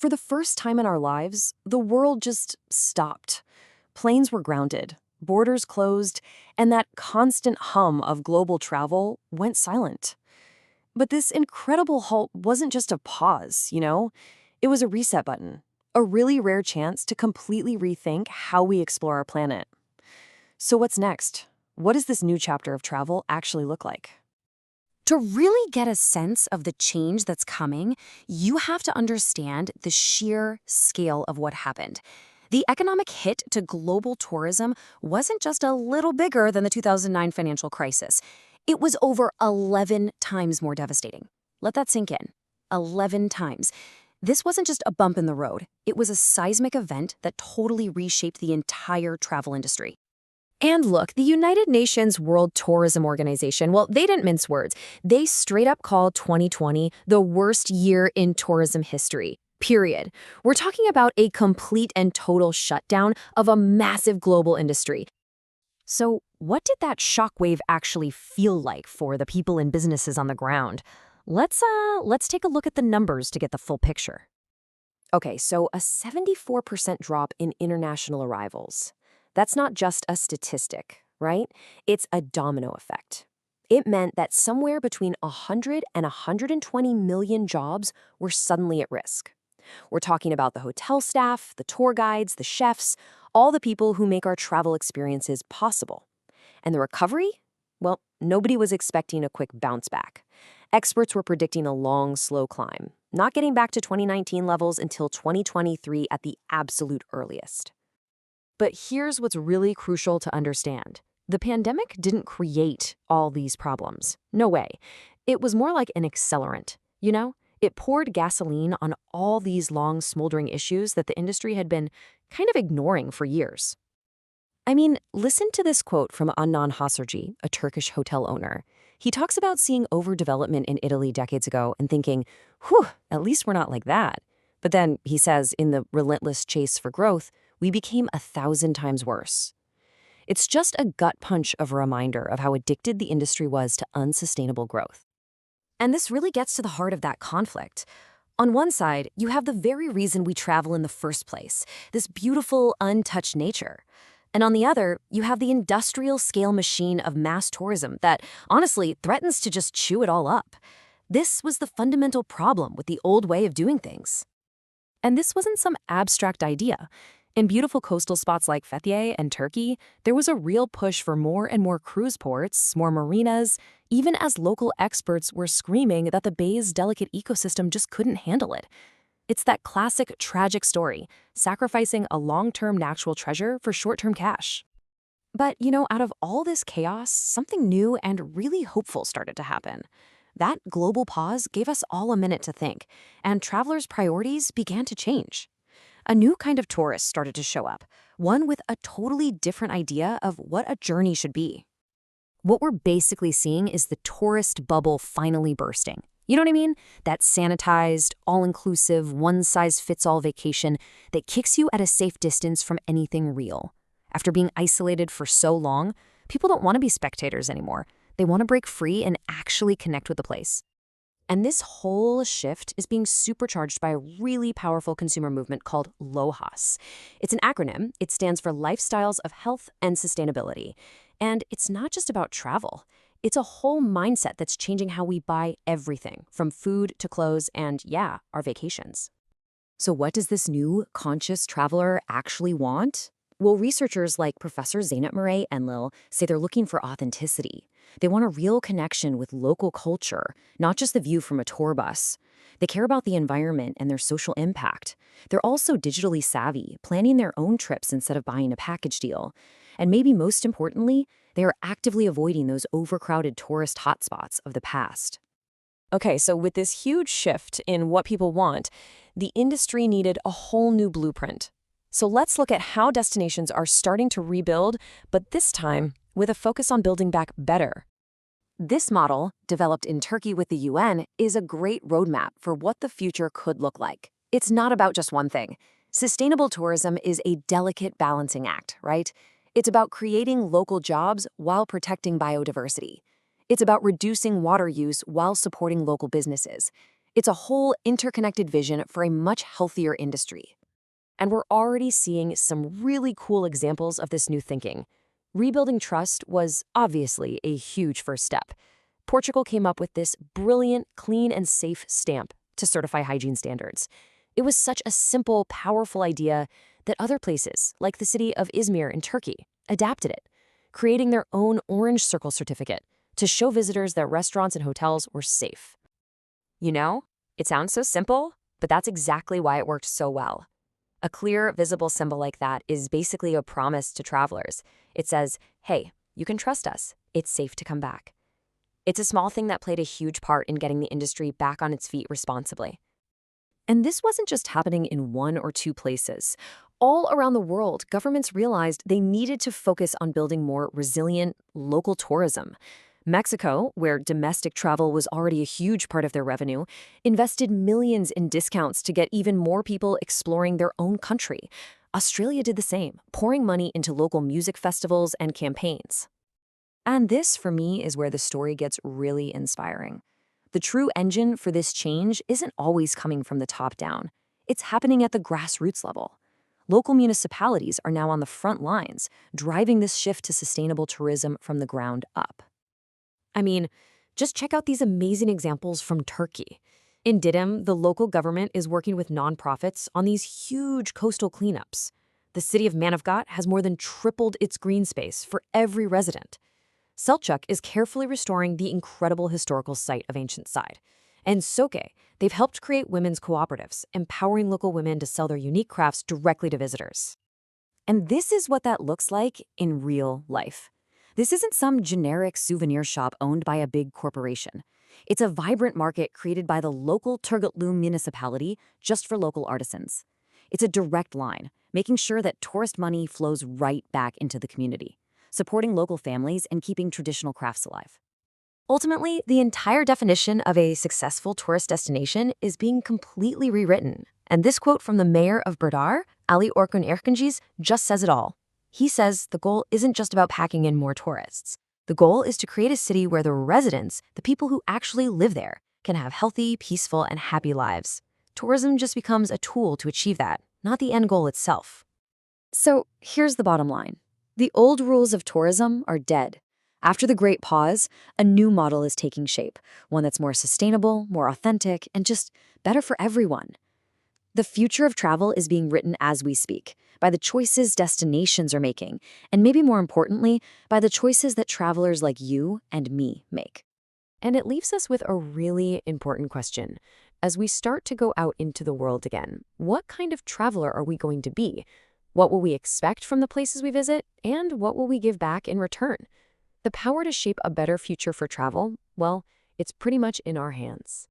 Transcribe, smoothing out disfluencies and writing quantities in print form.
For the first time in our lives, the world just stopped. Planes were grounded, borders closed, and that constant hum of global travel went silent. But this incredible halt wasn't just a pause, It was a reset button, a really rare chance to completely rethink how we explore our planet. So what's next? What does this new chapter of travel actually look like? To really get a sense of the change that's coming, you have to understand the sheer scale of what happened. The economic hit to global tourism wasn't just a little bigger than the 2009 financial crisis. It was over 11 times more devastating. Let that sink in. 11 times. This wasn't just a bump in the road. It was a seismic event that totally reshaped the entire travel industry. And look, the United Nations World Tourism Organization, well, they didn't mince words. They straight up called 2020 the worst year in tourism history, period. We're talking about a complete and total shutdown of a massive global industry. So what did that shockwave actually feel like for the people and businesses on the ground? Let's take a look at the numbers to get the full picture. Okay, so a 74% drop in international arrivals. That's not just a statistic, right? It's a domino effect. It meant that somewhere between 100 and 120 million jobs were suddenly at risk. We're talking about the hotel staff, the tour guides, the chefs, all the people who make our travel experiences possible. And the recovery? Well, nobody was expecting a quick bounce back. Experts were predicting a long, slow climb, not getting back to 2019 levels until 2023 at the absolute earliest. But here's what's really crucial to understand. The pandemic didn't create all these problems. No way. It was more like an accelerant. It poured gasoline on all these long, smoldering issues that the industry had been kind of ignoring for years. I mean, listen to this quote from Adnan Hasarji, a Turkish hotel owner. He talks about seeing overdevelopment in Italy decades ago and thinking, whew, at least we're not like that. But then, he says, in the relentless chase for growth, we became 1,000 times worse. It's just a gut punch of a reminder of how addicted the industry was to unsustainable growth. And this really gets to the heart of that conflict. On one side, you have the very reason we travel in the first place, this beautiful, untouched nature. And on the other, you have the industrial-scale machine of mass tourism that, honestly, threatens to just chew it all up. This was the fundamental problem with the old way of doing things. And this wasn't some abstract idea. In beautiful coastal spots like Fethiye and Turkey, there was a real push for more and more cruise ports, more marinas, even as local experts were screaming that the bay's delicate ecosystem just couldn't handle it. It's that classic tragic story, sacrificing a long-term natural treasure for short-term cash. But, out of all this chaos, something new and really hopeful started to happen. That global pause gave us all a minute to think, and travelers' priorities began to change. A new kind of tourist started to show up, one with a totally different idea of what a journey should be. What we're basically seeing is the tourist bubble finally bursting. You know what I mean? That sanitized, all-inclusive, one-size-fits-all vacation that kicks you at a safe distance from anything real. After being isolated for so long, people don't want to be spectators anymore. They want to break free and actually connect with the place. And this whole shift is being supercharged by a really powerful consumer movement called LOHAS. It's an acronym. It stands for Lifestyles of Health and Sustainability. And it's not just about travel. It's a whole mindset that's changing how we buy everything, from food to clothes and, yeah, our vacations. So what does this new conscious traveler actually want? Well, researchers like Professor Zeynep Mireille Enlil say they're looking for authenticity. They want a real connection with local culture, not just the view from a tour bus. They care about the environment and their social impact. They're also digitally savvy, planning their own trips instead of buying a package deal. And maybe most importantly, they are actively avoiding those overcrowded tourist hotspots of the past. Okay, so with this huge shift in what people want, the industry needed a whole new blueprint. So let's look at how destinations are starting to rebuild, but this time with a focus on building back better. This model, developed in Turkey with the UN, is a great roadmap for what the future could look like. It's not about just one thing. Sustainable tourism is a delicate balancing act, right? It's about creating local jobs while protecting biodiversity. It's about reducing water use while supporting local businesses. It's a whole interconnected vision for a much healthier industry. And we're already seeing some really cool examples of this new thinking. Rebuilding trust was obviously a huge first step. Portugal came up with this brilliant, clean and safe stamp to certify hygiene standards. It was such a simple, powerful idea that other places, like the city of Izmir in Turkey, adapted it, creating their own orange circle certificate to show visitors that restaurants and hotels were safe. You know, it sounds so simple, but that's exactly why it worked so well. A clear, visible symbol like that is basically a promise to travelers. It says, hey, you can trust us. It's safe to come back. It's a small thing that played a huge part in getting the industry back on its feet responsibly. And this wasn't just happening in one or two places. All around the world, governments realized they needed to focus on building more resilient local tourism. Mexico, where domestic travel was already a huge part of their revenue, invested millions in discounts to get even more people exploring their own country. Australia did the same, pouring money into local music festivals and campaigns. And this, for me, is where the story gets really inspiring. The true engine for this change isn't always coming from the top down. It's happening at the grassroots level. Local municipalities are now on the front lines, driving this shift to sustainable tourism from the ground up. I mean, just check out these amazing examples from Turkey. In Didim, the local government is working with nonprofits on these huge coastal cleanups. The city of Manavgat has more than tripled its green space for every resident. Selçuk is carefully restoring the incredible historical site of ancient Side. And Soke, they've helped create women's cooperatives, empowering local women to sell their unique crafts directly to visitors. And this is what that looks like in real life. This isn't some generic souvenir shop owned by a big corporation. It's a vibrant market created by the local Turgutlu municipality just for local artisans. It's a direct line, making sure that tourist money flows right back into the community, supporting local families and keeping traditional crafts alive. Ultimately, the entire definition of a successful tourist destination is being completely rewritten. And this quote from the mayor of Berdar, Ali Orkun Erkincis, just says it all. He says the goal isn't just about packing in more tourists. The goal is to create a city where the residents, the people who actually live there, can have healthy, peaceful, and happy lives. Tourism just becomes a tool to achieve that, not the end goal itself. So here's the bottom line. The old rules of tourism are dead. After the Great Pause, a new model is taking shape, one that's more sustainable, more authentic, and just better for everyone. The future of travel is being written as we speak, by the choices destinations are making, and maybe more importantly, by the choices that travelers like you and me make. And it leaves us with a really important question. As we start to go out into the world again, what kind of traveler are we going to be? What will we expect from the places we visit, and what will we give back in return? The power to shape a better future for travel, well, it's pretty much in our hands.